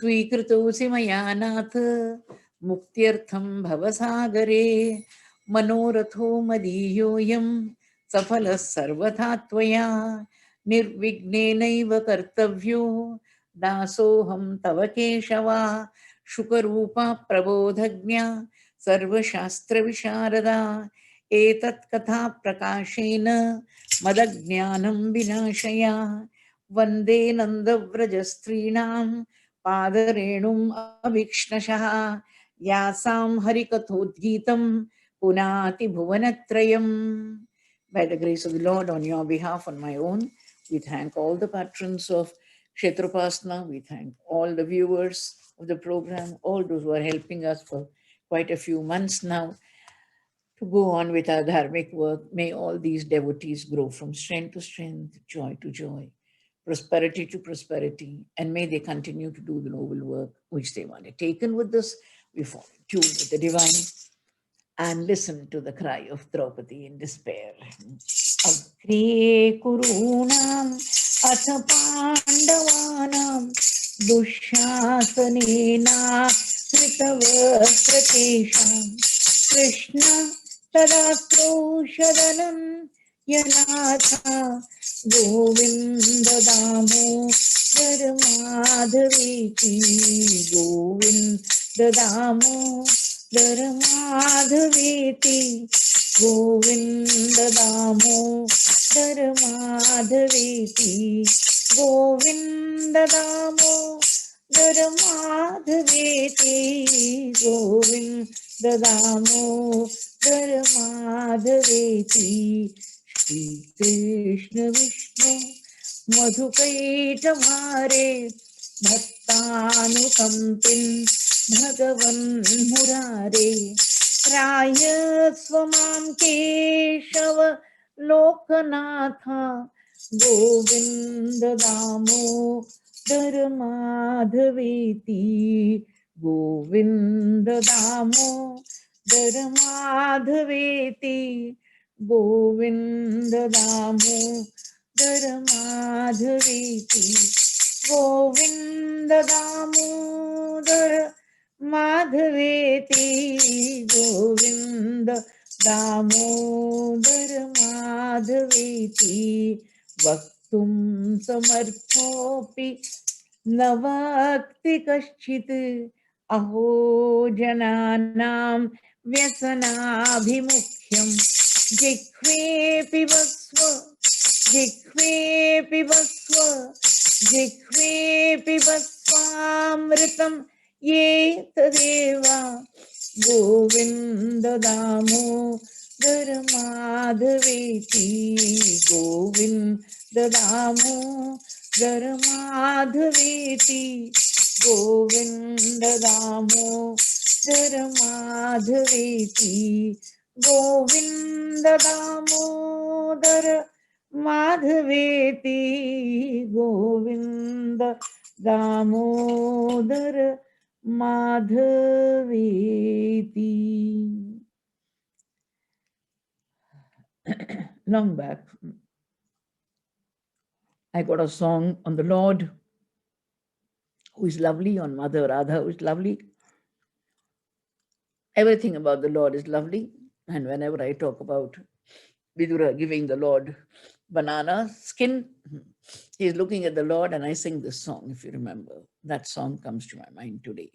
स्वीकृतोऽसि मया नाथ मुक्त्यर्थं भवसागरे। मनोरथो मदीयोऽयं सफलः सर्वथा त्वया। निर्विघ्नेनैव कर्तव्यो दासोऽहं तव केशव। शुकरूपा प्रबोधज्ञा सर्वशास्त्रविशारदा। एतत् कथा प्रकाशेन मदज्ञानं विनाशय। वन्दे नन्दव्रजस्त्रीणां पादरेणुम् अवीक्ष्णशः। यासां हरिकथोद्गीतं पुनाति भुवनत्रयम्. By the grace of the Lord, on your behalf, on my own, we thank all the patrons of Kshetrapasana. We thank all the viewers of the program, all those who are helping us for quite a few months now to go on with our dharmic work. May all these devotees grow from strength to strength, joy to joy, prosperity to prosperity, and may they continue to do the noble work which they want. Taken with this, we fall in tune with the divine and listen to the cry of Draupadi in despair. Agre kurunam atha pandavanam dushasanena kritavasratesham Krishna tadakroshadanan yanatha Govinda damo dharmadhaviti Govinda damo dharmadhaviti Govinda damo dharmadhaviti Govinda damo dharmadhaviti Govinda damo dharmadhaviti Shri Krishna Vishnu Madhukaitamare Bhattanukampin Bhagavan Murare Rayasvamam Keshava Lokanatha Govinda Damo Dharmadhaviti Govinda Damo Dharmadhaviti Govinda Damo Dharmadhaviti Govinda Damodar Madhaveti Govinda Damodar Madhaveti Vaktum Samarthopi Navakti Kaschit Aho Jananam Vyasanabhimukhyam Jikve Pivasva Jikve Pivasva Jikve Pivasvamritam Ye Tadeva Govinda Damo Dharmadhaveti Govinda Damo Dharmadhaveti Govinda Damo Dharmadhaveti Govinda Damodar Madhaveti Govinda Damodar Madhaveti. Long back, I got a song on the Lord who is lovely, on Mother Radha who is lovely. Everything about the Lord is lovely. And whenever I talk about Vidura giving the Lord banana skin, he is looking at the Lord, and I sing this song, if you remember. That song comes to my mind today.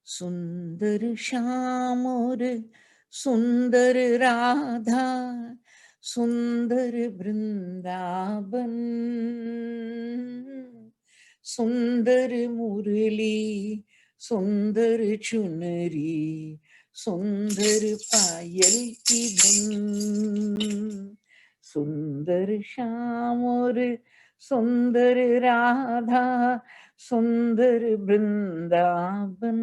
Sundar Shamur, Sundar Radha, Sundar Vrindavan, Sundar Murli, Sundar Chunari, Sundar Payal ki dhun. Sundar Shamur, Sundar Radha, Sundar Vrindavan,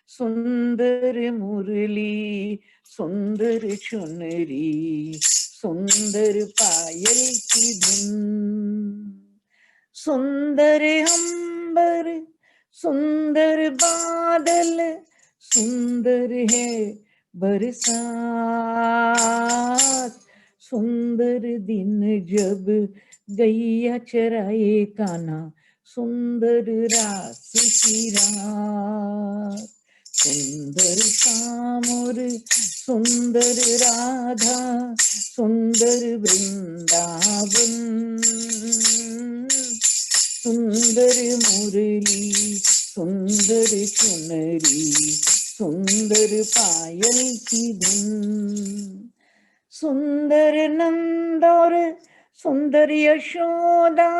Sundar Murli, Sundar Chunari, Sundar Payal ki dhun. Sundar Ambar, Sundar Badal, Sundar hai बरसात सुंदर दिन जब गैया चराए कान्हा सुंदर रास की रात, सुंदर श्याम और सुंदर राधा, सुंदर वृंदावन, सुंदर मुरली, सुंदर चुनरी, सुंदर पायल की धुन, सुंदर नंद और सुंदर यशोदा,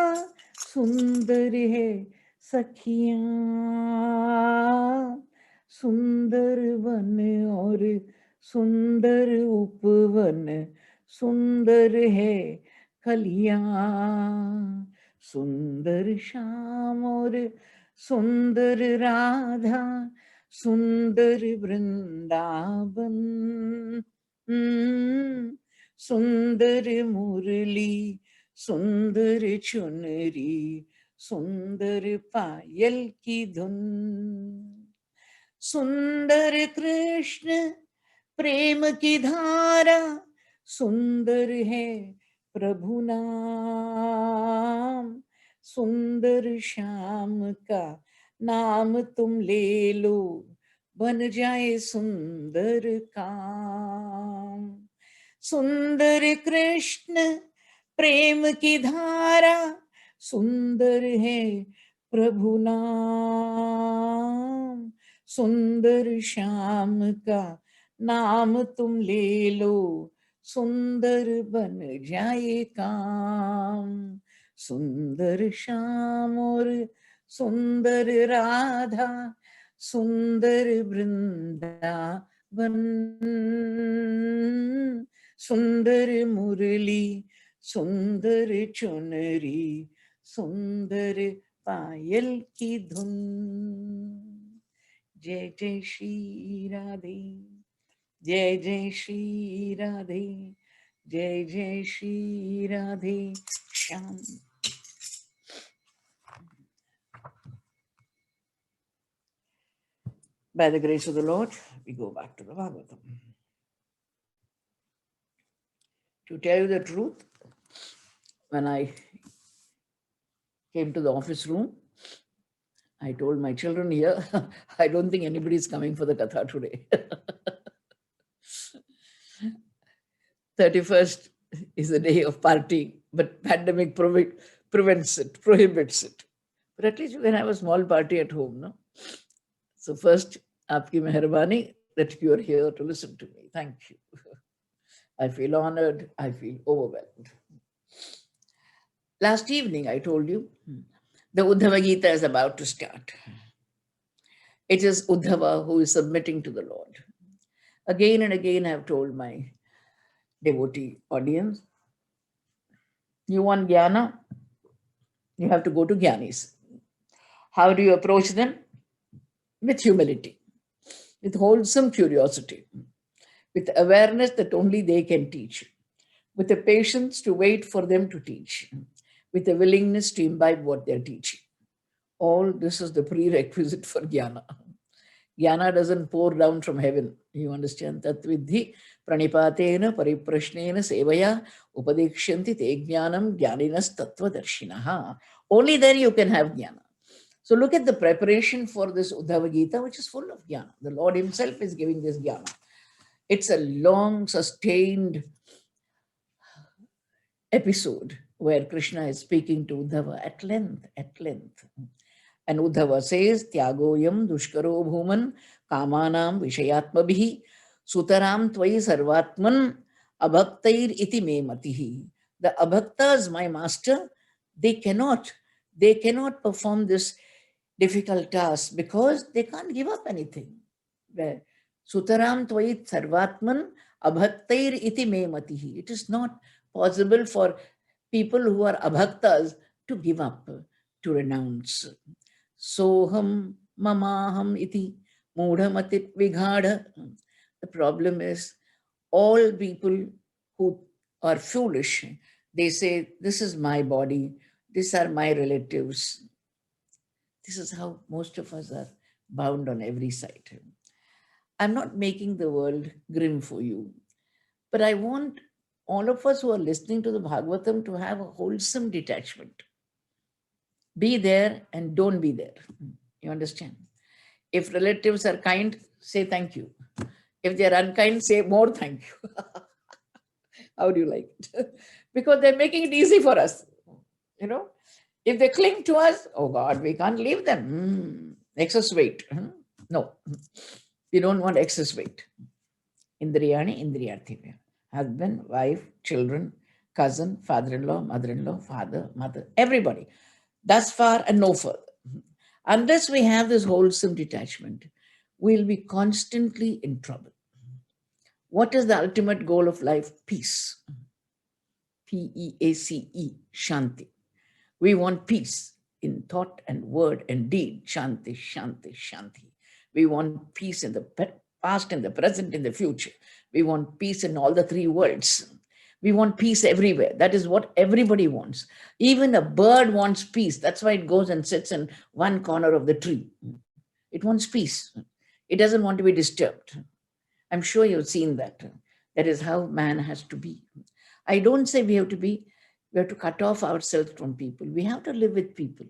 सुंदर है सखियां, सुंदर वन और सुंदर उपवन, सुंदर है कलियां, सुंदर श्याम और सुंदर राधा, सुंदर वृंदावन, सुंदर मुरली, सुंदर चुनरी, सुंदर पायल की धुन, सुंदर कृष्ण प्रेम की धारा, सुंदर है प्रभु नाम, सुंदर श्याम का नाम तुम ले लो, बन जाए सुंदर काम, सुंदर कृष्ण प्रेम की धारा, सुंदर है प्रभु नाम, सुंदर श्याम का नाम तुम ले लो, सुंदर बन जाए काम, सुंदर श्याम और सुंदर राधा, सुंदर वृंदावन, सुंदर मुरली, सुंदर चुनरी, सुंदर पायल की धुन। जय जय श्री राधे, जय जय श्री राधे, जय जय Shri Radhe Shyam. By the grace of the Lord, we go back to the Bhagavatam. To tell you the truth, when I came to the office room, I told my children here, I don't think anybody is coming for the Katha today. 31st is a day of partying, but pandemic prevents it, prohibits it. But at least you can have a small party at home, no? So first, aapki meherbani that you are here to listen to me. Thank you. I feel honored. I feel overwhelmed. Last evening, I told you, the Uddhava Gita is about to start. It is Uddhava who is submitting to the Lord. Again and again, I have told my devotee audience, you want jnana, you have to go to jnanis. How do you approach them? With humility, with wholesome curiosity, with awareness that only they can teach, with the patience to wait for them to teach, with the willingness to imbibe what they're teaching. All this is the prerequisite for jnana. Jnana doesn't pour down from heaven. You understand? Tat vidhi pranipatena pariprashnena sevaya upadekshanti te jnanam jnaninas tattva darshinaha. Only then you can have jnana. So look at the preparation for this Uddhava Gita, which is full of jnana. The Lord himself is giving this jnana. It's a long, sustained episode where Krishna is speaking to Uddhava at length, at length. And Uddhava says, Tyagoyam dushkaro bhuman kamanam vishayatmabhihi sutaram tvai sarvatman abhaktair iti me matihi. The abhaktas, my master, they cannot perform this difficult task because they can't give up anything. Sutaram tvai sarvatman abhaktair iti me matihi. It is not possible for people who are abhaktas to give up, to renounce. Soham mamaham iti mudhamatit vighada. The problem is all people who are foolish, they say, this is my body, these are my relatives. This is how most of us are bound on every side. I'm not making the world grim for you, but I want all of us who are listening to the Bhagavatam to have a wholesome detachment. Be there and don't be there. You understand? If relatives are kind, say thank you. If they are unkind, say more thank you. How do you like it? Because they're making it easy for us. You know, if they cling to us, oh God, we can't leave them. Excess weight. No, we don't want excess weight. Indriyani, Indriyarthi. Husband, wife, children, cousin, father-in-law, mother-in-law, father, mother, everybody. Thus far and no further. Unless we have this wholesome detachment, we'll be constantly in trouble. What is the ultimate goal of life? Peace. P-E-A-C-E, Shanti. We want peace in thought and word and deed. Shanti, Shanti, Shanti. We want peace in the past, in the present, in the future. We want peace in all the three worlds. We want peace everywhere. That is what everybody wants. Even a bird wants peace. That's why it goes and sits in one corner of the tree. It wants peace. It doesn't want to be disturbed. I'm sure you've seen that. That is how man has to be. I don't say we have to cut off ourselves from people. We have to live with people.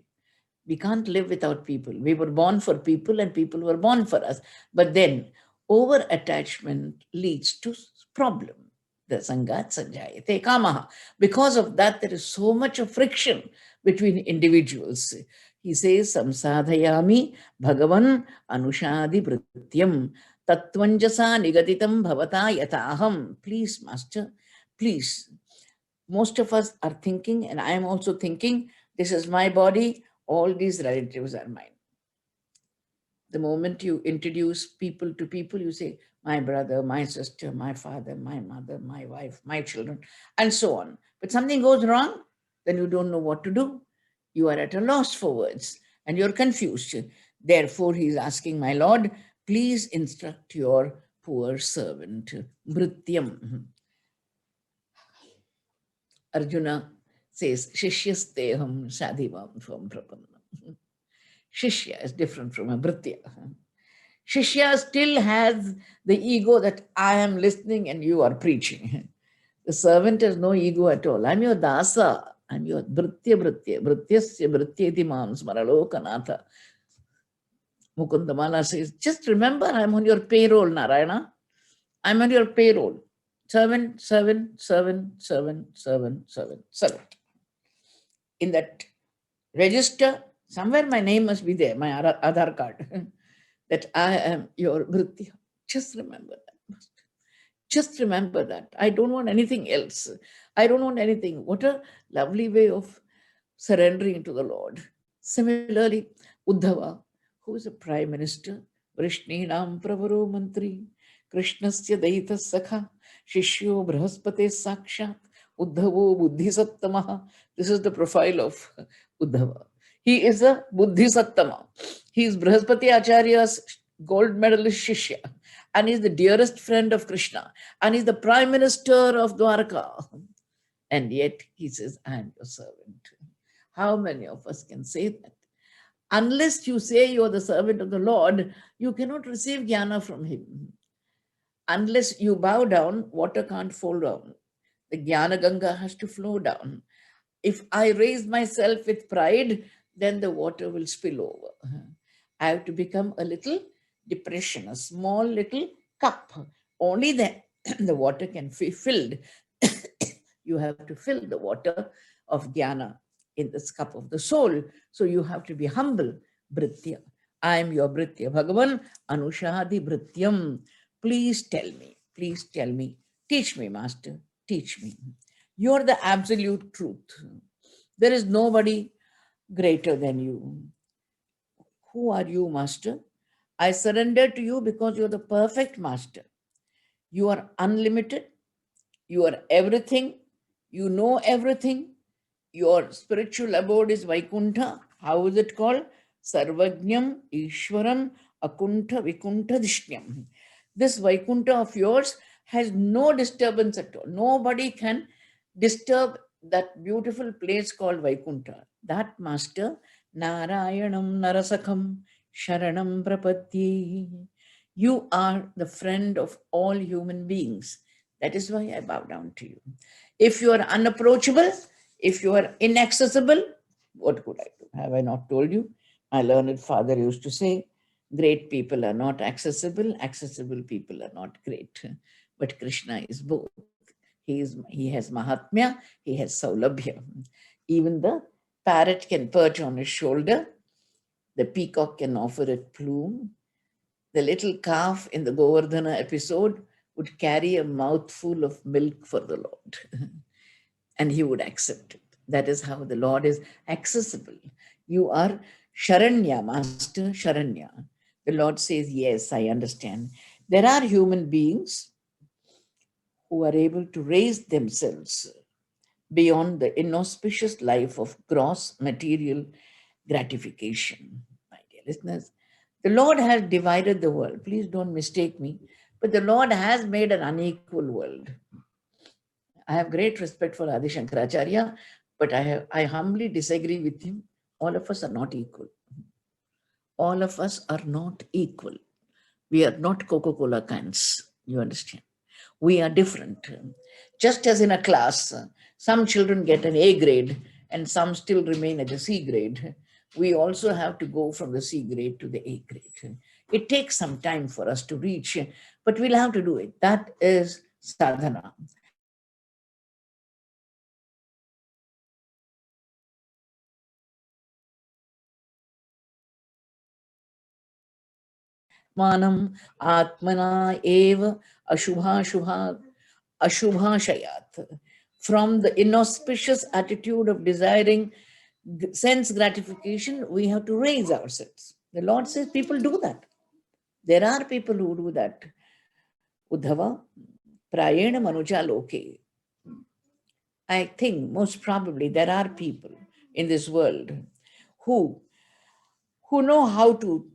We can't live without people. We were born for people and people were born for us. But then over attachment leads to problem. The sangat sanjayate kamaha. Because of that, there is so much of friction between individuals. He says, samsadhayami bhagavan anushadi vrityam tatvanjasa nigaditam bhavata yataham. Please, Master, please. Most of us are thinking, and I am also thinking, this is my body, all these relatives are mine. The moment you introduce people to people, you say, my brother, my sister, my father, my mother, my wife, my children, and so on. But something goes wrong, then you don't know what to do. You are at a loss for words and you're confused. Therefore, he is asking, my Lord, please instruct your poor servant. Mrityam. Arjuna says, Shishyasteham Sadhivam Svam Prapannam. Shishya is different from a Bhritya. Shishya still has the ego that I am listening and you are preaching. The servant has no ego at all. I'm your dasa. I'm your Bhritya. Bhrityasya Bhrityeti Mam Smaralokanatha. Mukundamala says, just remember I'm on your payroll, Narayana. I'm on your payroll. Servant. In that register, somewhere my name must be there, my Aadhaar card, that I am your Bhritya. Just remember that. Just remember that. I don't want anything else. I don't want anything. What a lovely way of surrendering to the Lord. Similarly, Uddhava, who is a prime minister, Vrishninam Pravaro Mantri, Krishnasya Daita Sakha, Shishyo Brahaspate Sakshat, Uddhavo Buddhisattamaha. This is the profile of Uddhava. He is a Buddhisattama. He is Brahaspati Acharya's gold medalist Shishya, and he is the dearest friend of Krishna, and he is the prime minister of Dwarka. And yet he says, I am your servant. How many of us can say that? Unless you say you are the servant of the Lord, you cannot receive jnana from him. Unless you bow down, water can't fall down. The Jnana Ganga has to flow down. If I raise myself with pride, then the water will spill over. I have to become a little depression, a small little cup. Only then the water can be filled. You have to fill the water of jnana in this cup of the soul. So you have to be humble. Bhritya. I am your Bhritya. Bhagavan Anushadi Bhrityam. Please tell me, teach me, Master, teach me. You're the absolute truth. There is nobody greater than you. Who are you, Master? I surrender to you because you're the perfect Master. You are unlimited. You are everything. You know everything. Your spiritual abode is Vaikuntha. How is it called? Sarvajñam, Ishwaram, Akuntha, Vikuntha, Dishnyam. This Vaikuntha of yours has no disturbance at all. Nobody can disturb that beautiful place called Vaikuntha. That Master, Narayanam Narasakham Sharanam Prapadye. You are the friend of all human beings. That is why I bow down to you. If you are unapproachable, if you are inaccessible, What could I do? Have I not told you? My learned father used to say, great people are not accessible, accessible people are not great. But Krishna is both. He has Mahatmya, he has Saulabhya. Even the parrot can perch on his shoulder, the peacock can offer it plume, the little calf in the Govardhana episode would carry a mouthful of milk for the Lord. And he would accept it. That is how the Lord is accessible. You are Sharanya, Master Sharanya. The Lord says, yes, I understand. There are human beings who are able to raise themselves beyond the inauspicious life of gross material gratification. My dear listeners, the Lord has divided the world. Please don't mistake me. But the Lord has made an unequal world. I have great respect for Adi Shankaracharya, but I humbly disagree with him. All of us are not equal. All of us are not equal. We are not Coca-Cola cans. You understand? We are different. Just as in a class, some children get an A grade and some still remain at the C grade. We also have to go from the C grade to the A grade. It takes some time for us to reach, but we'll have to do it. That is sadhana. Manam Atmana Eva Ashubhashayat. From the inauspicious attitude of desiring sense gratification, we have to raise ourselves. The Lord says people do that. There are people who do that. Uddhava, Prayena Manuja Loke. I think most probably there are people in this world who know how to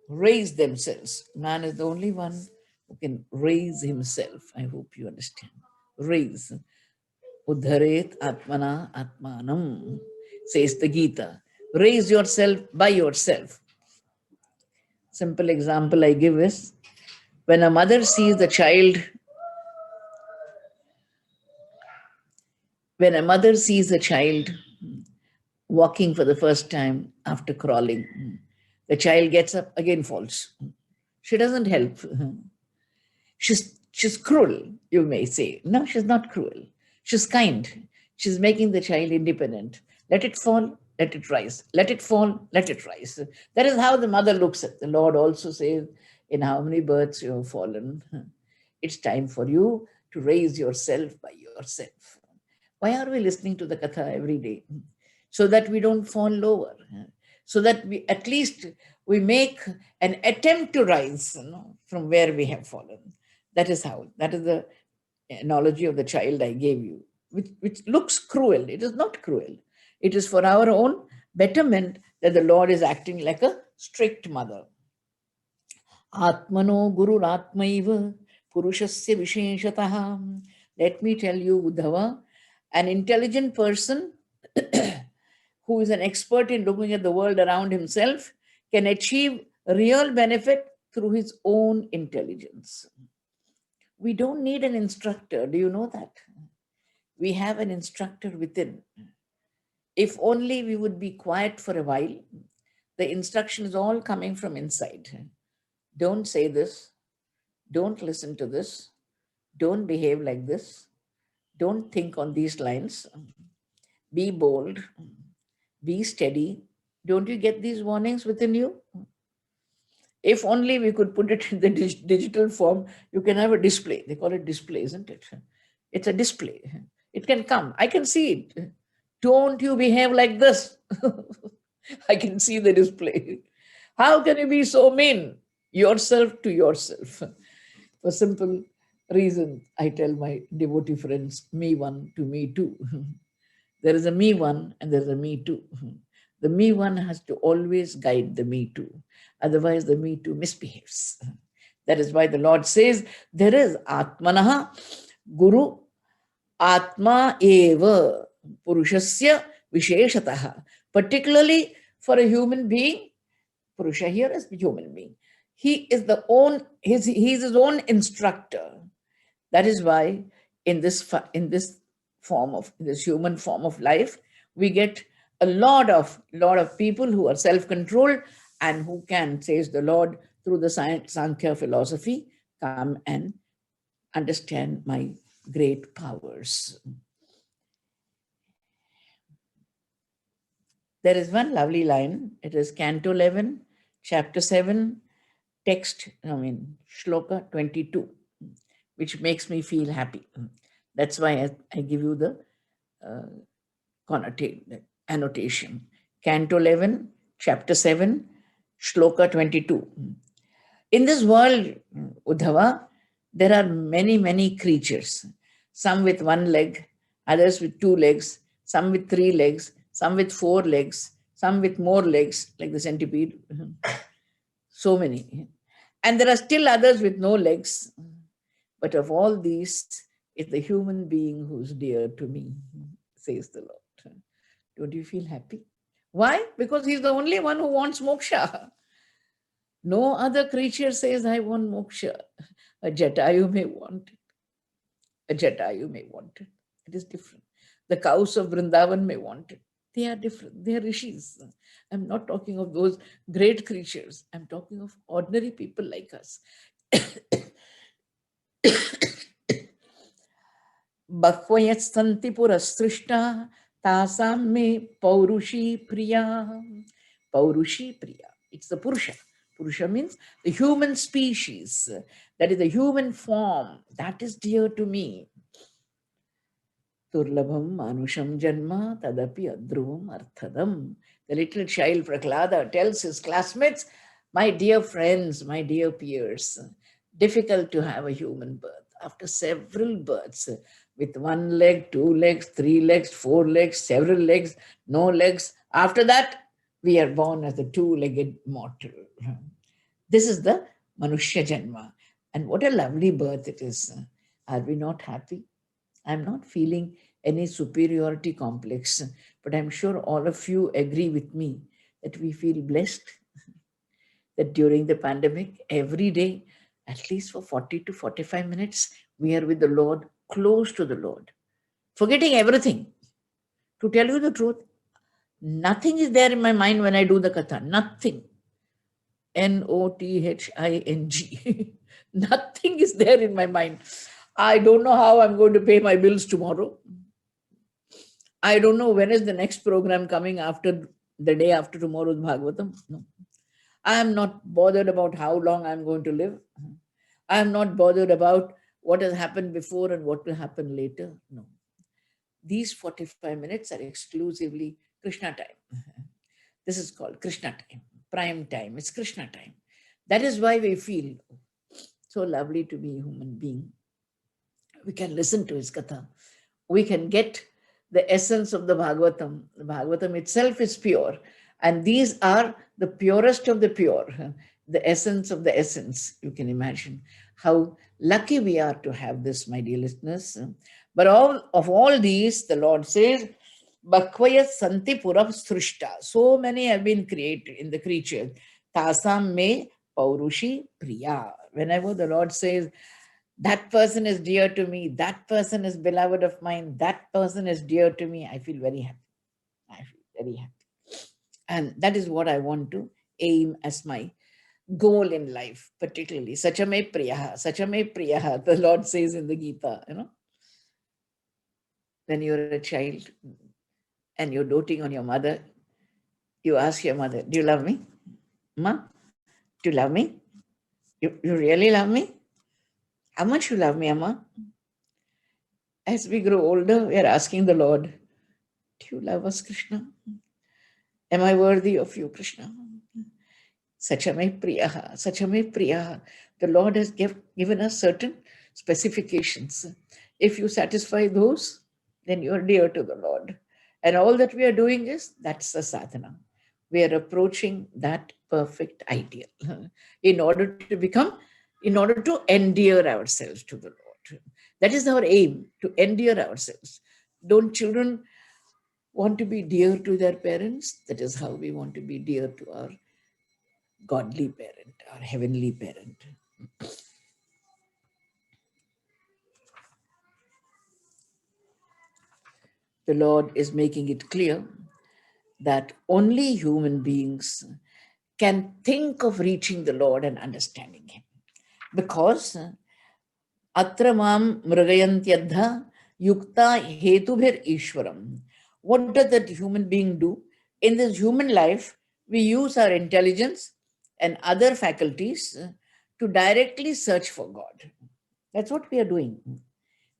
raise themselves. Man is the only one who can raise himself. I hope you understand. Raise. Uddharet Atmana Atmanam, says the Gita. Raise yourself by yourself. Simple example I give is when a mother sees the child, when a mother sees a child walking for the first time after crawling, the child gets up, again falls. She doesn't help. She's cruel, you may say. No, she's not cruel. She's kind. She's making the child independent. Let it fall, let it rise. Let it fall, let it rise. That is how the mother looks at. The Lord also says, in how many births you have fallen. It's time for you to raise yourself by yourself. Why are we listening to the Katha every day? So that we don't fall lower. So that we at least we make an attempt to rise, from where we have fallen. That is how. That is the analogy of the child I gave you, which looks cruel. It is not cruel. It is for our own betterment that the Lord is acting like a strict mother. Atmano Guru Atmaiva Purushasya Visheshataha. Let me tell you, Uddhava, an intelligent person who is an expert in looking at the world around himself can achieve real benefit through his own intelligence. We don't need an instructor. Do you know that? We have an instructor within. If only we would be quiet for a while, the instruction is all coming from inside. Don't say this. Don't listen to this. Don't behave like this. Don't think on these lines. Be bold. Be steady. Don't you get these warnings within you? If only we could put it in the digital form, you can have a display. They call it display, isn't it? It's a display. It can come. I can see it. Don't you behave like this. I can see the display. How can you be so mean? Yourself to yourself. For simple reason, I tell my devotee friends, me one to me two. There is a me one and there is a me two. The me one has to always guide the me two. Otherwise, the me two misbehaves. That is why the Lord says, there is Atmanaha Guru Atma Eva Purushasya Visheshataha. Particularly for a human being, Purusha here is human being. He is he is his own instructor. That is why in this human form of life, we get a lot of people who are self-controlled and who can, says the Lord, through the Sankhya philosophy, come and understand my great powers. There is one lovely line. It is Canto 11, Chapter 7, text, Shloka 22, which makes me feel happy. That's why I give you the annotation. Canto 11, Chapter 7, Shloka 22. In this world, Uddhava, there are many, many creatures. Some with one leg, others with two legs, some with three legs, some with four legs, some with more legs, like the centipede. So many. And there are still others with no legs. But of all these, is the human being who's dear to me, says the Lord. Don't you feel happy? Why? Because he's the only one who wants moksha. No other creature says, I want moksha. A Jatayu may want it. A Jatayu may want it. It is different. The cows of Vrindavan may want it. They are different. They are rishis. I'm not talking of those great creatures. I'm talking of ordinary people like us. Bhakvayat santi purasrishta tasam me paurushi priya. Paurushi priya. It's the Purusha. Purusha means the human species. That is the human form. That is dear to me. Turlabham manusham janma tadapi adruvam arthadam. The little child Prahlada tells his classmates, my dear friends, my dear peers, difficult to have a human birth. After several births, with one leg, two legs, three legs, four legs, several legs, no legs. After that, we are born as a two-legged mortal. This is the Manushya Janma. And what a lovely birth it is. Are we not happy? I'm not feeling any superiority complex, but I'm sure all of you agree with me that we feel blessed that during the pandemic, every day, at least for 40 to 45 minutes, we are with the Lord, close to the Lord, forgetting everything. To tell you the truth, nothing is there in my mind when I do the katha. Nothing. Nothing. Nothing is there in my mind. I don't know how I'm going to pay my bills tomorrow. I don't know when is the next program coming after the day after tomorrow's Bhagavatam. No. I am not bothered about how long I'm going to live. I am not bothered about what has happened before and what will happen later. No. These 45 minutes are exclusively Krishna time. This is called Krishna time, prime time. It's Krishna time. That is why we feel so lovely to be a human being. We can listen to his katha. We can get the essence of the Bhagavatam. The Bhagavatam itself is pure. And these are the purest of the pure, the essence of the essence. You can imagine how lucky we are to have this, my dear listeners. But of all these, the Lord says, Bhakvaya Santi Purav Srishta. So many have been created in the creatures. Tasam me Paurushi Priya. Whenever the Lord says, that person is dear to me, that person is beloved of mine, that person is dear to me, I feel very happy. I feel very happy. And that is what I want to aim as my goal in life, particularly. Sachame priyaha, sachame priyaha, the Lord says in the Gita, when you're a child and you're doting on your mother, you ask your mother, do you love me? Ma, do you love me? You really love me? How much you love me, Amma? As we grow older, we are asking the Lord, do you love us, Krishna? Am I worthy of you, Krishna? Sachame priyaha, sachame priyaha. The Lord has given us certain specifications. If you satisfy those, then you are dear to the Lord. And all that we are doing is, that's the sadhana. We are approaching that perfect ideal in order to endear ourselves to the Lord. That is our aim, to endear ourselves. Don't children want to be dear to their parents? That is how we want to be dear to our godly parent, our heavenly parent. The Lord is making it clear that only human beings can think of reaching the Lord and understanding Him. Because atra mam mrigayantyadha yukta hetubhir ishwaram. What does that human being do? In this human life, we use our intelligence and other faculties to directly search for God. That's what we are doing.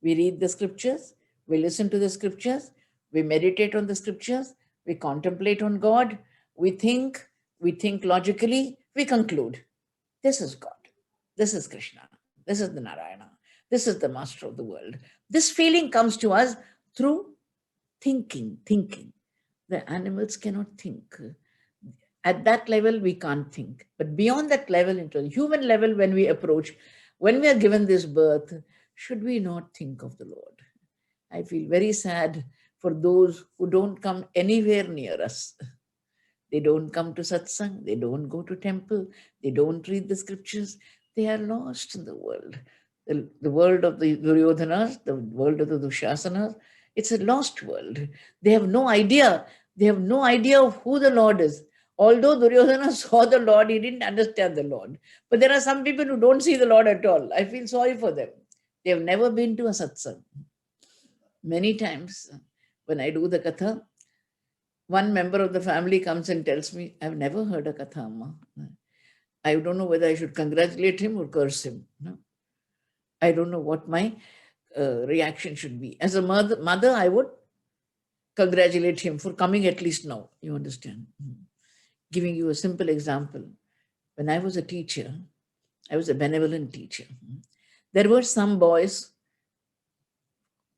We read the scriptures, we listen to the scriptures, we meditate on the scriptures, we contemplate on God, we think logically, we conclude this is God, this is Krishna, this is the Narayana, this is the master of the world. This feeling comes to us through thinking. The animals cannot think. At that level, we can't think. But beyond that level, into the human level, when we approach, when we are given this birth, should we not think of the Lord? I feel very sad for those who don't come anywhere near us. They don't come to satsang, they don't go to temple, they don't read the scriptures. They are lost in the world. The world of the Duryodhanas, the world of the Dushasanas, it's a lost world. They have no idea. They have no idea of who the Lord is. Although Duryodhana saw the Lord, he didn't understand the Lord. But there are some people who don't see the Lord at all. I feel sorry for them. They have never been to a satsang. Many times when I do the katha, one member of the family comes and tells me, I've never heard a katha, Amma. I don't know whether I should congratulate him or curse him. No? I don't know what my reaction should be. As a mother, I would congratulate him for coming at least now. You understand? Giving you a simple example. When I was a teacher, I was a benevolent teacher. There were some boys,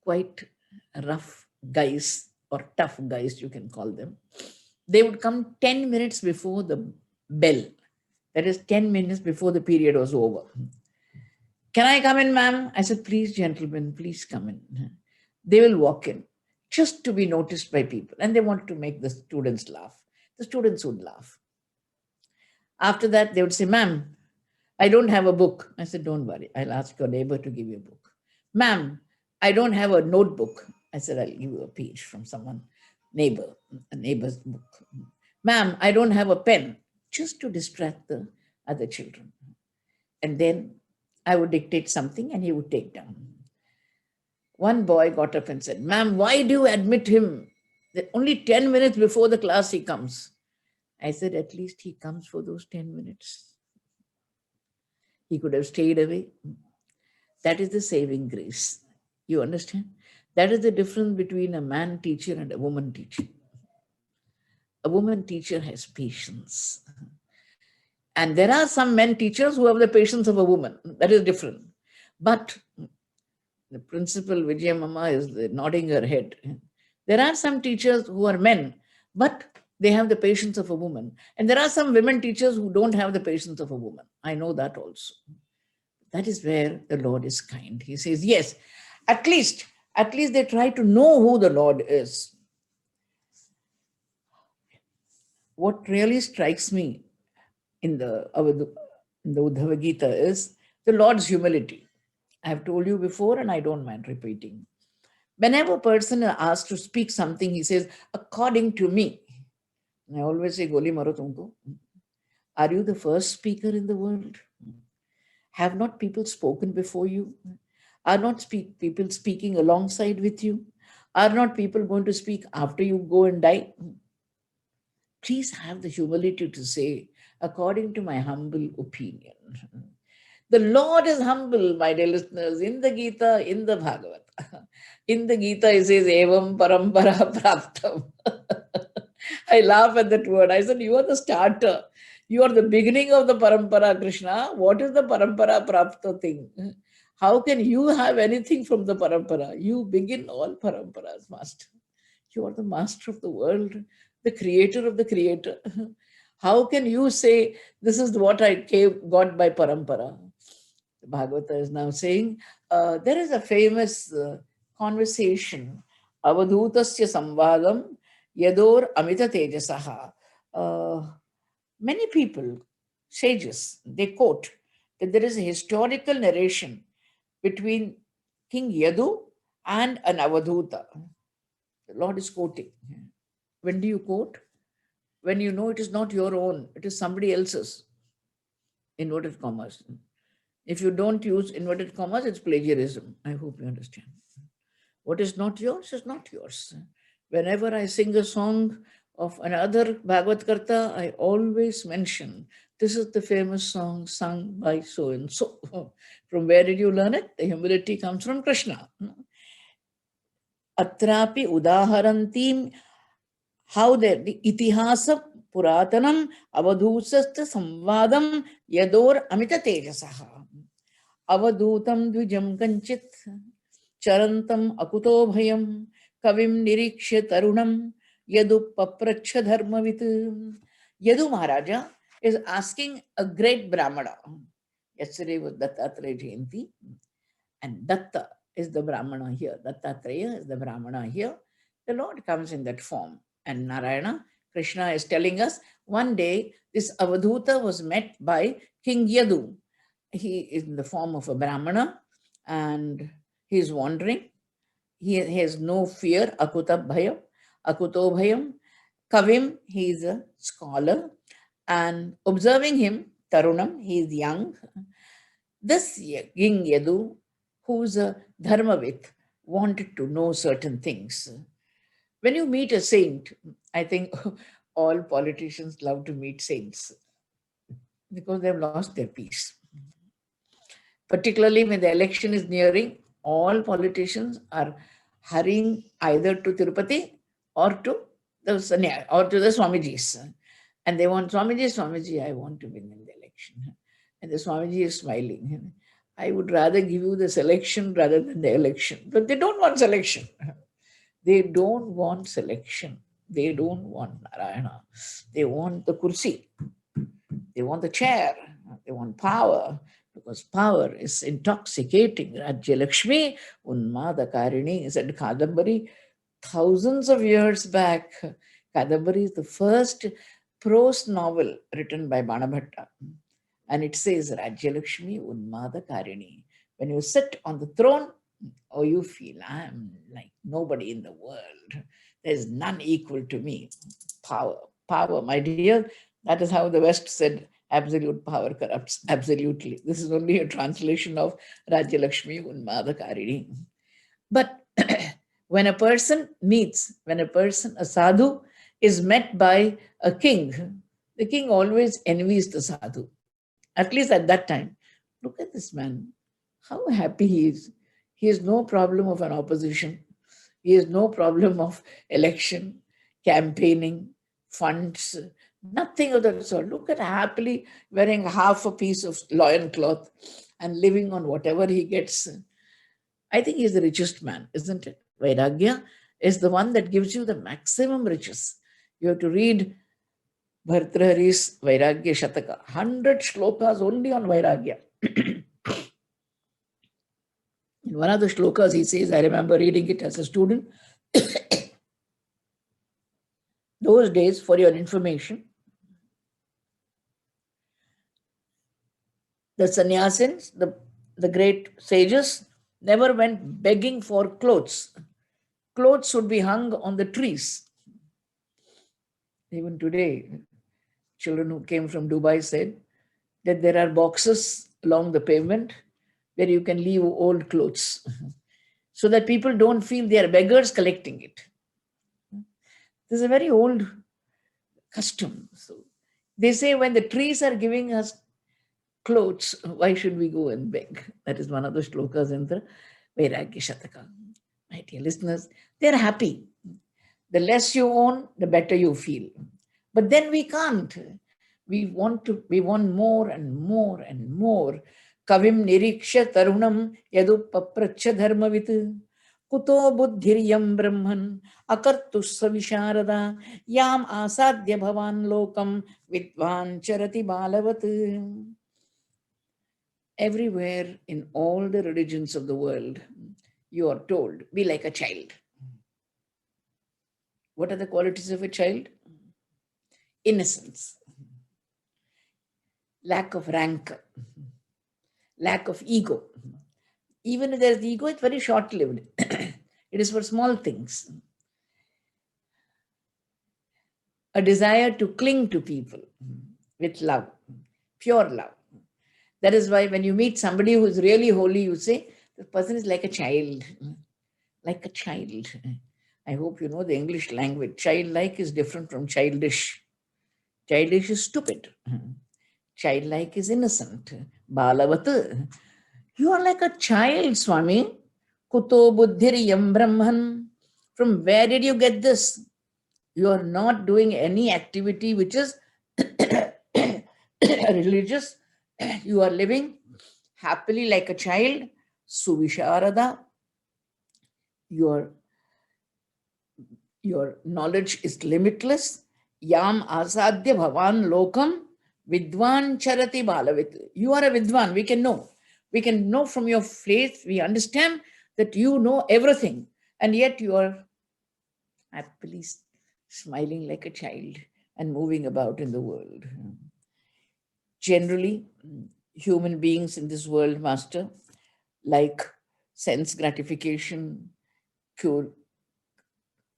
quite rough guys or tough guys, you can call them. They would come 10 minutes before the bell. That is 10 minutes before the period was over. Can I come in, ma'am? I said, please, gentlemen, please come in. They will walk in just to be noticed by people. And they wanted to make the students laugh. The students would laugh. After that, they would say, ma'am, I don't have a book. I said, don't worry. I'll ask your neighbor to give you a book. Ma'am, I don't have a notebook. I said, I'll give you a page from someone, a neighbor's book. Ma'am, I don't have a pen, just to distract the other children. And then I would dictate something and he would take down. One boy got up and said, ma'am, why do you admit him? That only 10 minutes before the class he comes. I said, at least he comes for those 10 minutes. He could have stayed away. That is the saving grace. You understand? That is the difference between a man teacher and a woman teacher. A woman teacher has patience. And there are some men teachers who have the patience of a woman. That is different. But the principal, Vijay Mama, is nodding her head. There are some teachers who are men, but they have the patience of a woman. And there are some women teachers who don't have the patience of a woman. I know that also. That is where the Lord is kind. He says, yes, at least they try to know who the Lord is. What really strikes me in the Uddhava Gita is the Lord's humility. I have told you before and I don't mind repeating. Whenever a person is asked to speak something, he says, according to me. I always say, Goli maro tumko. Are you the first speaker in the world? Have not people spoken before you? Are not people speaking alongside with you? Are not people going to speak after you go and die? Please have the humility to say, according to my humble opinion. The Lord is humble, my dear listeners, in the Gita, in the Bhagavad. In the Gita, it says, Evam Parampara Praptam. I laugh at that word. I said, you are the starter. You are the beginning of the Parampara, Krishna. What is the Parampara Prapta thing? How can you have anything from the Parampara? You begin all Paramparas, Master. You are the master of the world, the creator of the creator. How can you say, this is what I got by Parampara? The Bhagavata is now saying, there is a famous conversation, Avadhutasya Samvadam Yador Amita Tejasaha. Many people, sages, they quote that there is a historical narration between King Yadu and an Avadhuta. The Lord is quoting. When do you quote? when you know it is not your own, it is somebody else's, inverted commas. If you don't use inverted commas, it's plagiarism. I hope you understand. What is not yours is not yours. Whenever I sing a song of another Bhagavad Karta, I always mention this is the famous song sung by so and so. From where did you learn it? The humility comes from Krishna. Atrapi udaharantim, how the itihasa puratanam avadhusasta samvadam yador amita tejasaha avadhutam dvijam kanchit charantam akuto bhayam kavim nirikshya tarunam yadu papracha dharmavit. Yadu Maharaja is asking a great Brahmana. Yesterday was Dattatreya Jayanti, and Datta is the Brahmana here. Dattatreya is the Brahmana here. The Lord comes in that form. And Narayana, Krishna is telling us, one day this Avadhuta was met by King Yadu. He is in the form of a Brahmana and he is wandering. He has no fear, Akuta Bhayam, Akuto Bhayam. Kavim, he is a scholar. And observing him, Tarunam, he is young. This King Yadu, who's a Dharmavit, wanted to know certain things. When you meet a saint, I think all politicians love to meet saints because they've lost their peace. Particularly when the election is nearing, all politicians are hurrying either to Tirupati or to the Swamijis. And they want Swamiji, I want to win in the election. And the Swamiji is smiling. I would rather give you the selection rather than the election. But they don't want selection. They don't want selection. They don't want Narayana. They want the kursi. They want the chair. They want power. Because power is intoxicating. Rajya Lakshmi, Unmada Karini, said Kadambari thousands of years back. Kadambari is the first prose novel written by Banabhatta. And it says Rajya Lakshmi, Unmada Karini. When you sit on the throne, oh, you feel I am like nobody in the world. There's none equal to me. Power, power, my dear. That is how the West said absolute power corrupts. Absolutely. This is only a translation of Rajya Lakshmi Unmada Karini. But when a person meets, a sadhu is met by a king, the king always envies the sadhu. At least at that time. Look at this man. How happy he is. He has no problem of an opposition. He has no problem of election, campaigning, funds, nothing of that sort. Look at happily wearing half a piece of loin cloth and living on whatever he gets. I think he's the richest man, isn't it? Vairagya is the one that gives you the maximum riches. You have to read Bhartrihari's Vairagya Shataka, 100 shlokas only on Vairagya. In one of the shlokas, he says, I remember reading it as a student. Those days, for your information, the sannyasins, the great sages, never went begging for clothes. Clothes would be hung on the trees. Even today, children who came from Dubai said that there are boxes along the pavement where you can leave old clothes so that people don't feel they are beggars collecting it. This is a very old custom. So they say when the trees are giving us clothes, why should we go and beg? That is one of the shlokas in the Vairagya Shataka. My dear listeners, they're happy. The less you own, the better you feel. But then we can't. We want more and more and more. Kavim niriksha tarunam yadu papracha dharmavit kuto buddhiryam brahman akartu savisharada yam asadya bhavan lokam vidvan charati balavat. Everywhere in all the religions of the world, you are told, be like a child. What are the qualities of a child? Innocence, lack of rancor, lack of ego. Even if there's ego, it's very short-lived. It is for small things. a desire to cling to people with love, pure love. That is why when you meet somebody who is really holy, you say, the person is like a child, like a child. I hope you know the English language. Childlike is different from childish. Childish is stupid. Childlike is innocent. Balavat. You are like a child, Swami. Kuto buddhiriyam brahman. From where did you get this? You are not doing any activity which is religious. You are living happily like a child. Suvisharada. Your knowledge is limitless. Yam asadya bhavan lokam vidvan charati balavit. You are a vidvan. We can know. We can know from your face. We understand that you know everything. And yet you are happily smiling like a child and moving about in the world. Generally, human beings in this world, Master, like sense gratification,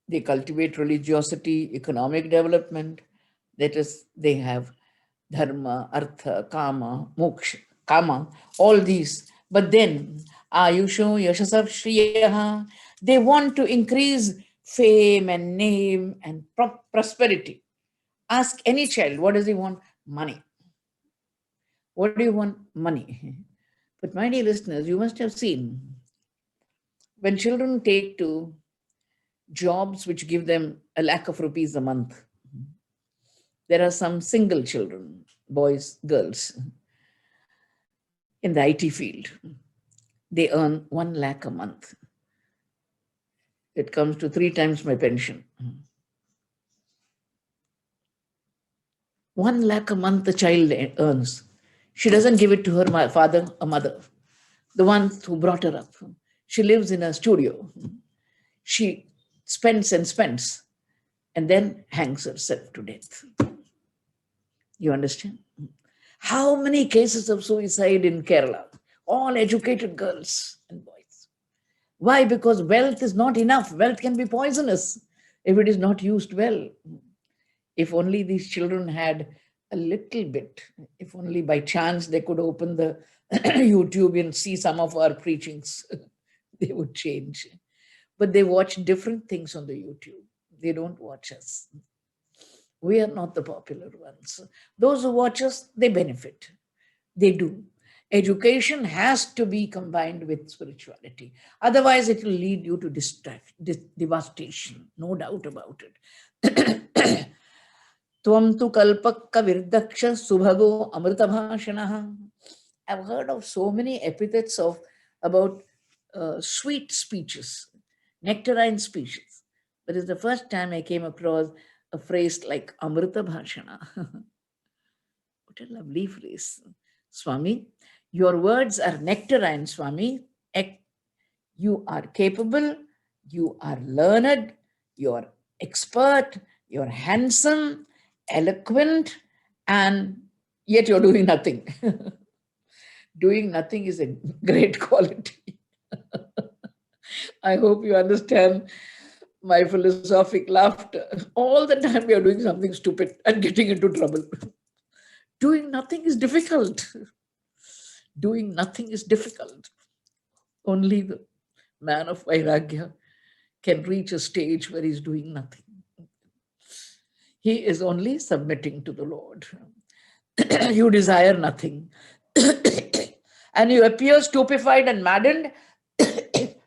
they cultivate religiosity, economic development. That is, they have dharma, artha, kama, moksha, kama, all these. But then, ayusho, yashasav, shriyaha, they want to increase fame and name and prosperity. Ask any child, what does he want? Money. What do you want? Money. But my dear listeners, you must have seen when children take to jobs which give them a lakh of rupees a month, there are some single children, boys, girls, in the IT field. They earn 1 lakh a month. It comes to 3 times my pension. 1 lakh a month the child earns. She doesn't give it to her father or mother, the ones who brought her up. She lives in a studio. She spends and spends and then hangs herself to death. You understand? How many cases of suicide in Kerala? All educated girls and boys. Why? Because wealth is not enough. Wealth can be poisonous if it is not used well. If only these children had a little bit, if only by chance they could open the YouTube and see some of our preachings, they would change. But they watch different things on the YouTube. They don't watch us. We are not the popular ones. Those who watch us, they benefit. They do. Education has to be combined with spirituality. Otherwise, it will lead you to devastation. No doubt about it. Tvam tu kalpakka virdaksha subhago amritabhashanaha. I've heard of so many epithets about sweet speeches, nectarine speeches. But it's the first time I came across a phrase like Amrita Bhashana. What a lovely phrase. Swami, your words are nectarine, Swami. You are capable, you are learned, you are expert, you're handsome, eloquent, and yet you're doing nothing. Doing nothing is a great quality. I hope you understand my philosophic laughter. All the time we are doing something stupid and getting into trouble. Doing nothing is difficult. Doing nothing is difficult. Only the man of Vairagya can reach a stage where he's doing nothing. He is only submitting to the Lord. You desire nothing. And you appear stupefied and maddened.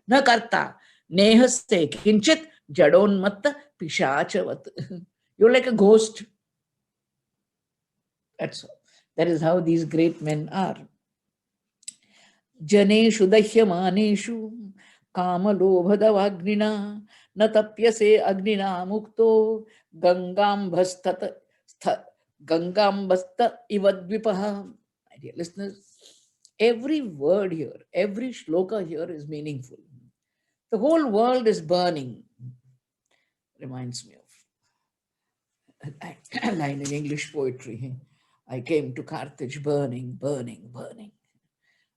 Na karta, nehaste kinchit jadonmatta pishachavat. You're like a ghost. That is how these great men are. Janeshu dahyamaneshu kamalobhadavagnina na tapyase agnina mukto gangambhastata ivadvipaha. My dear listeners, every word here, every shloka here is meaningful. The whole world is burning. Reminds me of a line in English poetry. I came to Carthage burning, burning, burning.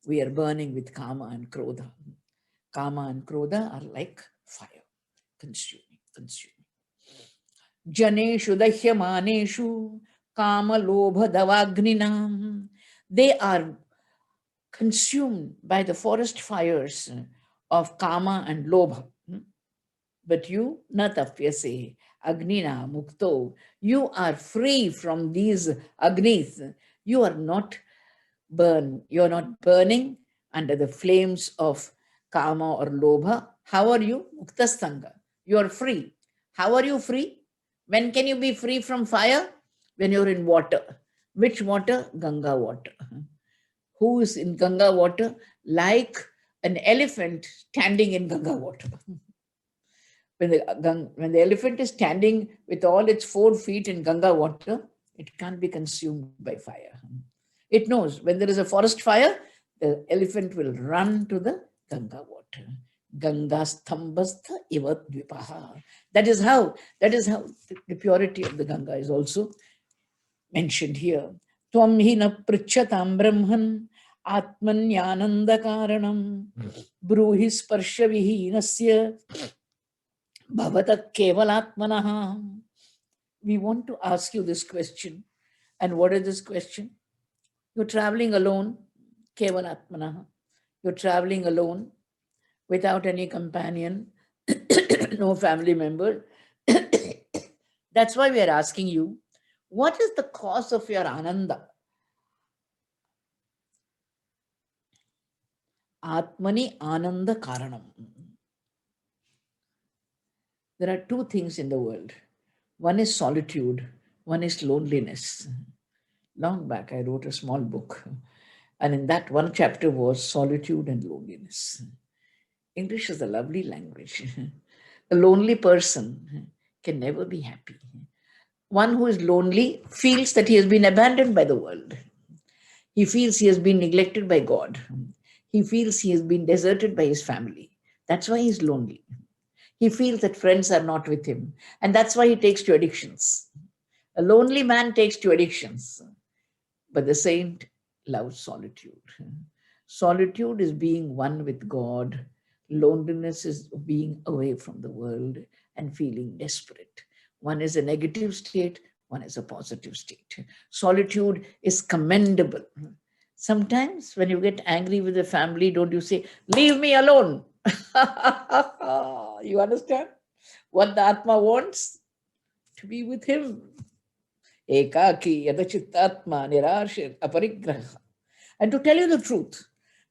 We are burning with Kama and Krodha. Kama and Krodha are like fire, consuming, consuming. Janeshu dahyamaneshu kama lobha davagninam. They are consumed by the forest fires of kama and lobha. But you, natapyase, agnina mukto, you are free from these agnis. You are not you're not burning under the flames of kama or lobha. How are you? Muktasthanga. You are free. How are you free? When can you be free from fire? When you're in water. Which water? Ganga water. Who is in Ganga water? Like an elephant standing in Ganga water. When the elephant is standing with all its 4 feet in Ganga water, it can't be consumed by fire. It knows when there is a forest fire, the elephant will run to the Ganga water. Ganga stambastha iva dvipaha. That is how the purity of the Ganga is also mentioned here. Tvam hi na prichatam brahman atmanyananda karanam bruhi sparsha vihinasya bhavata kevalatmanaha. We want to ask you this question. And what is this question? You're traveling alone, kevalatmanaha. You're traveling alone without any companion, no family member. That's why we are asking you, what is the cause of your ananda? Atmani ananda karanam. There are two things in the world. One is solitude, one is loneliness. Long back, I wrote a small book, and in that one chapter was solitude and loneliness. English is a lovely language. A lonely person can never be happy. One who is lonely feels that he has been abandoned by the world. He feels he has been neglected by God. He feels he has been deserted by his family. That's why he's lonely. He feels that friends are not with him. And that's why he takes to addictions. A lonely man takes to addictions. But the saint loves solitude. Solitude is being one with God. Loneliness is being away from the world and feeling desperate. One is a negative state, one is a positive state. Solitude is commendable. Sometimes when you get angry with the family, don't you say, leave me alone? You understand? What the Atma wants? To be with him. Ekaki yadachittatma nirashir aparigraha. And to tell you the truth,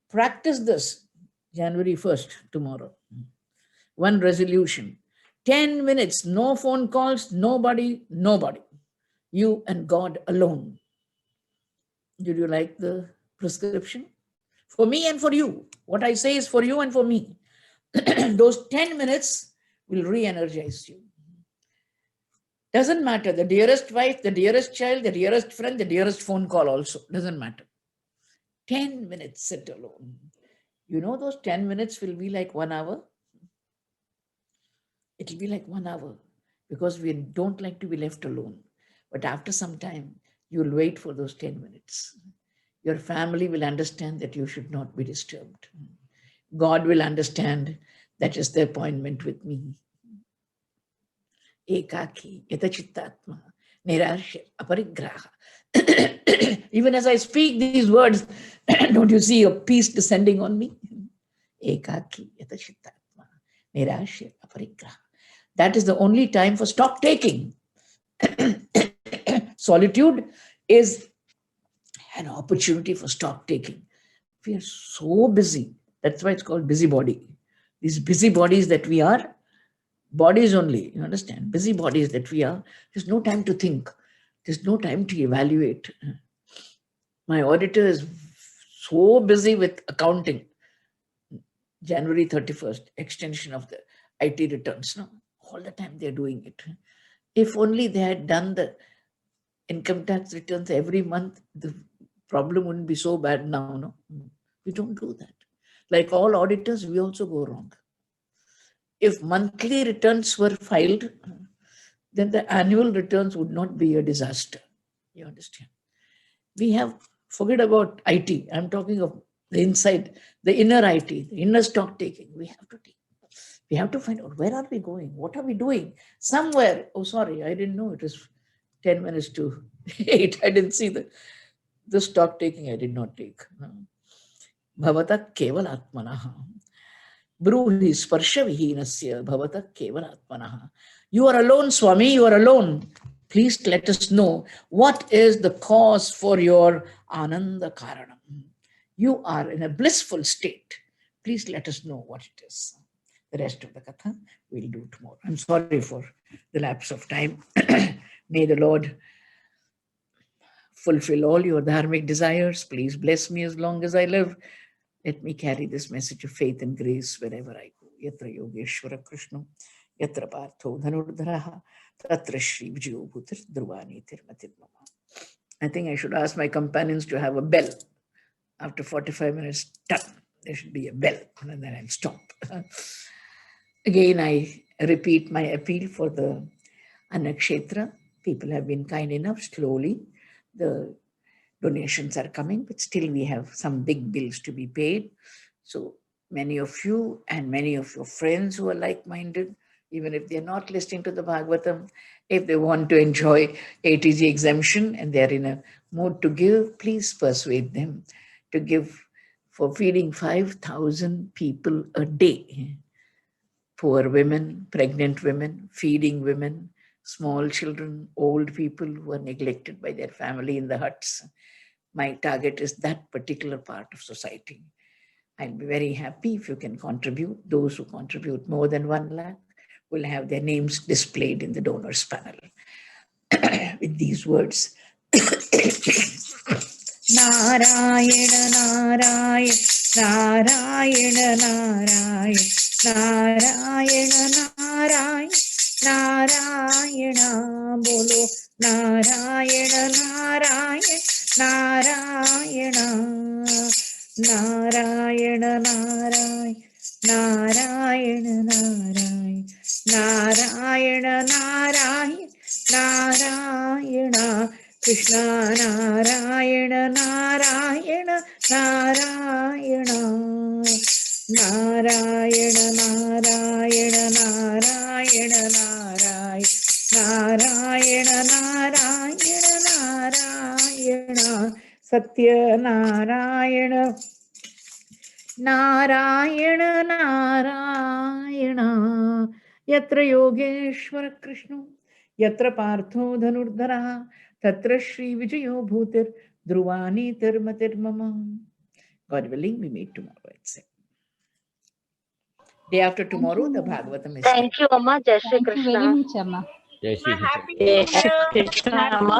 practice this January 1st, tomorrow. One resolution. 10 minutes, no phone calls, nobody. You and God alone. Did you like the prescription? For me and for you. What I say is for you and for me. Those 10 minutes will re-energize you. Doesn't matter. The dearest wife, the dearest child, the dearest friend, the dearest phone call also. Doesn't matter. 10 minutes sit alone. You know, those 10 minutes will be like 1 hour. It will be like 1 hour because we don't like to be left alone. But after some time, you will wait for those 10 minutes. Your family will understand that you should not be disturbed. God will understand that is the appointment with me. Ekaki, yatachittatma, nirashya, aparigraha. Even as I speak these words, don't you see a peace descending on me? Ekaki, yatachittatma, nirashya, aparigraha. That is the only time for stock taking. Solitude is an opportunity for stock taking. We are so busy. That's why it's called busybody. These busy bodies that we are, bodies only, you understand? Busy bodies that we are, there's no time to think. There's no time to evaluate. My auditor is so busy with accounting. January 31st, extension of the IT returns. No, all the time they're doing it. If only they had done the income tax returns every month, the problem wouldn't be so bad now. No, we don't do that. Like all auditors, we also go wrong. If monthly returns were filed, then the annual returns would not be a disaster. You understand? We have, forget about IT. I'm talking of the inside, the inner IT, the inner stock taking. We have to take. We have to find out, where are we going? What are we doing? Somewhere. Oh, sorry, I didn't know it was 10 minutes to 8. I didn't see the stock taking. I did not take. Bhavata kevalatmanaha. Bruhi sparsha vihinasya bhavata kevalatmanaha. You are alone, Swami, you are alone. Please let us know what is the cause for your ananda karanam. You are in a blissful state. Please let us know what it is. The rest of the katha we'll do tomorrow. I'm sorry for the lapse of time. May the Lord fulfill all your dharmic desires. Please bless me as long as I live. Let me carry this message of faith and grace wherever I go. Yatra Yogeshwara Krishna, Yatra Partho Dhanurdharaha, Tatra Shri Vijayo Bhutir Druvani Tirmatir Mama. I think I should ask my companions to have a bell. After 45 minutes, there should be a bell, and then I'll stop. Again, I repeat my appeal for the Annakshetra. People have been kind enough. Slowly, the donations are coming, but still we have some big bills to be paid. So many of you and many of your friends who are like-minded, even if they're not listening to the Bhagavatam, if they want to enjoy ATG exemption and they're in a mood to give, please persuade them to give for feeding 5,000 people a day. Poor women, pregnant women, feeding women, small children, old people who are neglected by their family in the huts. My target is that particular part of society. I'll be very happy if you can contribute. Those who contribute more than 1 lakh will have their names displayed in the donors panel. With these words, Narayana, Narayana, Narayana, Narayana, Narayana, Narayana, Narayana, Bolo, Narayana, Narayana, Narayana, Narayana, Narayana, Narayana, Narayana, Narayana, Narayana, Krishna Narayana, Narayana, Narayana, Narayana, Narayana, Narayana, Narayana, Narayana, Narayana, Satya Narayana, Narayana, Narayana, Yatra Yogeshwara Krishna, Yatra Partho Dhanurdhara, Tatra Shri Vijayo Bhutir, Druvani Tirmatir Mama. God willing, we meet tomorrow at 7. Day after tomorrow, the Bhagavatam is. Thank you, Amma. Jai Shri Thank you very Krishna. much, Amma. Jai Shri Krishna. Jai Shri Krishna, Amma.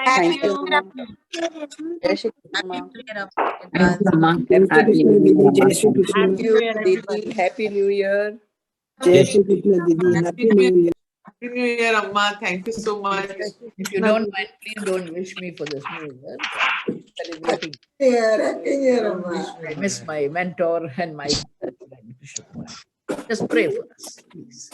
Thank you. Jai Shri Krishna. Thank you, Amma. Happy New Year. Jai Shri Krishna. Thank you, Didi. Happy New Year. Jai Shri Krishna, Didi. Happy New Year. Happy New Year, Amma. Thank you so much. If you don't mind, please don't wish me for this new year. Celebrating. Happy New Year, Amma. I miss my mentor and my Bishop. Just pray for us, please.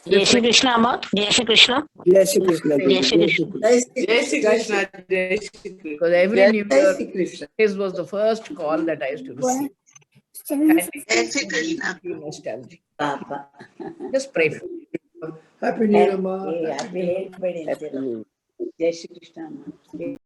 Jai Shri Krishna, Amma. Jai Shri Krishna. Jai Shri Krishna. Jai Shri Krishna. Jai Shri Krishna. Jai Shri Krishna. Because every Jai new year, his was the first call that I used to receive. Jai Shri Krishna. Nostalgic. Papa. Just pray for me. Happy New Year, Amma. Happy New Year. Jai Shri Krishna, Amma.